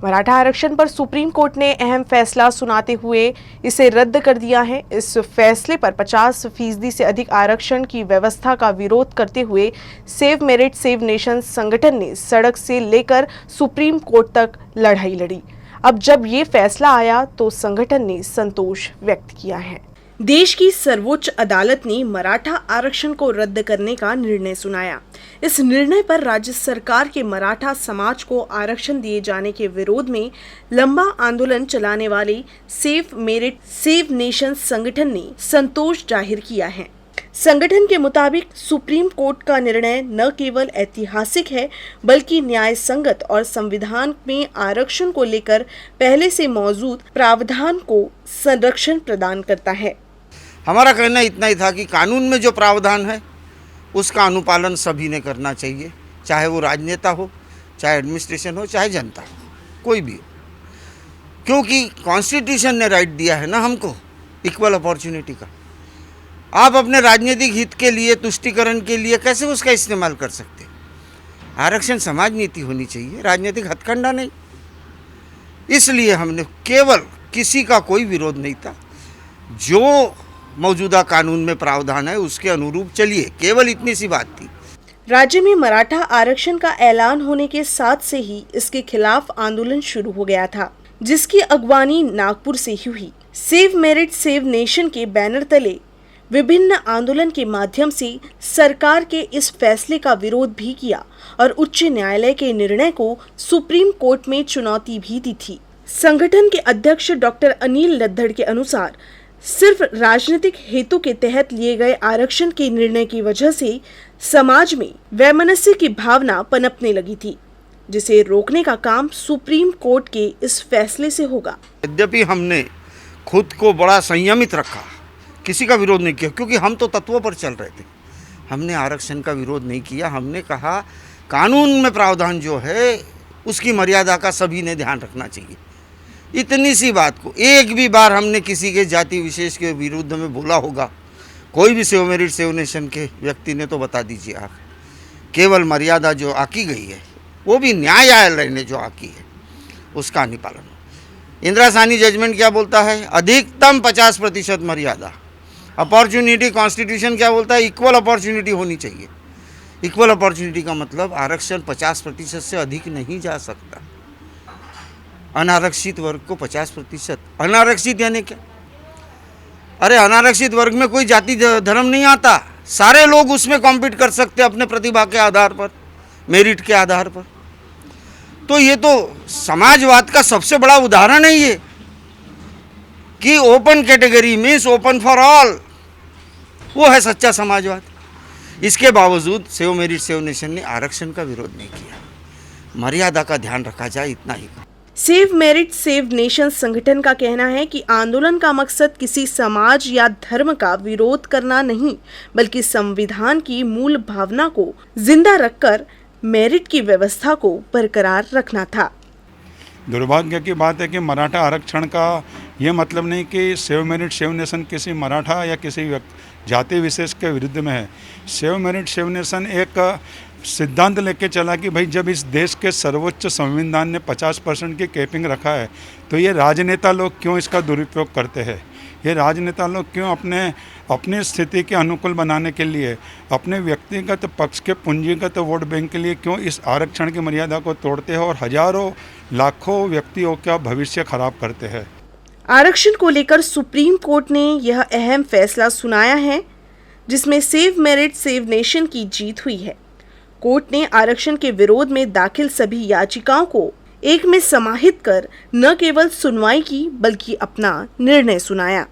मराठा आरक्षण पर supreme court ने अहम फैसला सुनाते हुए इसे रद्द कर दिया है। इस फैसले पर 50% से अधिक आरक्षण की व्यवस्था का विरोध करते हुए सेव मेरिट सेव नेशन संगठन ने सड़क से लेकर सुप्रीम कोर्ट तक लड़ाई लड़ी। अब जब ये फैसला आया तो संगठन ने संतोष व्यक्त किया है। देश की सर्वोच्च अदालत ने मराठा आरक्षण को रद्द करने का निर्णय सुनाया। इस निर्णय पर राज्य सरकार के मराठा समाज को आरक्षण दिए जाने के विरोध में लंबा आंदोलन चलाने वाले सेव मेरिट सेव नेशन संगठन ने संतोष जाहिर किया है। संगठन के मुताबिक सुप्रीम कोर्ट का निर्णय न केवल ऐतिहासिक है बल्कि न्याय संगत और संविधान में आरक्षण को लेकर पहले से मौजूद प्रावधान को संरक्षण प्रदान करता है। हमारा कहना इतना ही था कि कानून में जो प्रावधान है उसका अनुपालन सभी ने करना चाहिए, चाहे वो राजनेता हो, चाहे एडमिनिस्ट्रेशन हो, चाहे जनता हो, कोई भी हो, क्योंकि कॉन्स्टिट्यूशन ने राइट दिया है ना हमको इक्वल अपॉर्चुनिटी का। आप अपने राजनीतिक हित के लिए, तुष्टिकरण के लिए कैसे उसका इस्तेमाल कर सकते? आरक्षण समाज नीति होनी चाहिए, राजनीतिक हथकंडा नहीं। इसलिए हमने केवल किसी का कोई विरोध नहीं था, जो मौजूदा कानून में प्रावधान है उसके अनुरूप चलिए, केवल इतनी सी बात थी। राज्य में मराठा आरक्षण का ऐलान होने के साथ से ही इसके खिलाफ आंदोलन शुरू हो गया था, जिसकी अगवानी नागपुर से हुई। सेव मेरिट सेव नेशन के बैनर तले विभिन्न आंदोलन के माध्यम से सरकार के इस फैसले का विरोध भी किया और उच्च न्यायालय के निर्णय को सुप्रीम कोर्ट में चुनौती भी दी थी। संगठन के अध्यक्ष डॉक्टर अनिल लद्दड़ के अनुसार सिर्फ राजनीतिक हेतु के तहत लिए गए आरक्षण के निर्णय की वजह से समाज में वैमनस्य की भावना पनपने लगी थी, जिसे रोकने का काम सुप्रीम कोर्ट के इस फैसले से होगा। यद्यपि हमने खुद को बड़ा संयमित रखा, किसी का विरोध नहीं किया, क्योंकि हम तो तत्वों पर चल रहे थे। हमने आरक्षण का विरोध नहीं किया। हमने कहा कानून में प्रावधान जो है उसकी मर्यादा का सभी ने ध्यान रखना चाहिए। इतनी सी बात को एक भी बार हमने किसी के जाति विशेष के विरुद्ध में बोला होगा, कोई भी सेव मेरिट सेव नेशन के व्यक्ति ने, तो बता दीजिए आप। केवल मर्यादा जो आकी गई है, वो भी न्यायालय ने जो आकी है, उसका अनुपालन। इंदिरा साहनी जजमेंट क्या बोलता है? अधिकतम 50% मर्यादा। अपॉर्चुनिटी कॉन्स्टिट्यूशन क्या बोलता है? इक्वल अपॉर्चुनिटी होनी चाहिए। इक्वल अपॉर्चुनिटी का मतलब आरक्षण 50% से अधिक नहीं जा सकता। अनारक्षित वर्ग को 50%। अनारक्षित यानी क्या? अरे अनारक्षित वर्ग में कोई जाति धर्म नहीं आता, सारे लोग उसमें कॉम्पीट कर सकते अपने प्रतिभा के आधार पर, मेरिट के आधार पर। तो ये तो समाजवाद का सबसे बड़ा उदाहरण है ये, कि open category means open for all, वो है सच्चा समाजवाद। इसके बावजूद सेव मेरिट सेव नेशन ने आरक्षण का विरोध नहीं किया। मर्यादा का ध्यान रखा जाए, इतना ही। सेव मेरिट सेव नेशन संगठन का कहना है कि आंदोलन का मकसद किसी समाज या धर्म का विरोध करना नहीं, बल्कि संविधान की मूल भावना को जिंदा रखकर मेरिट की व्यवस्था को बरकरार रखना था। दुर्भाग्य की बात है कि मराठा आरक्षण का ये मतलब नहीं कि सेव मेरिट सेव नेशन किसी मराठा या किसी जाति विशेष के विरुद्ध में है। सेव मेरिट सेव नेशन एक सिद्धांत लेके चला कि भाई जब इस देश के सर्वोच्च संविधान ने 50% की कैपिंग रखा है, तो ये राजनेता लोग क्यों इसका दुरुपयोग करते हैं? ये राजनेता लोग क्यों अपनी स्थिति के अनुकूल बनाने के लिए, अपने व्यक्तिगत पक्ष के पूंजीगत वोट बैंक के लिए क्यों इस आरक्षण की मर्यादा को तोड़ते हैं और हजारों लाखों व्यक्तियों का भविष्य खराब करते हैं? आरक्षण को लेकर सुप्रीम कोर्ट ने यह अहम फैसला सुनाया है, जिसमें सेव मेरिट सेव नेशन की जीत हुई है। कोर्ट ने आरक्षण के विरोध में दाखिल सभी याचिकाओं को एक में समाहित कर न केवल सुनवाई की बल्कि अपना निर्णय सुनाया।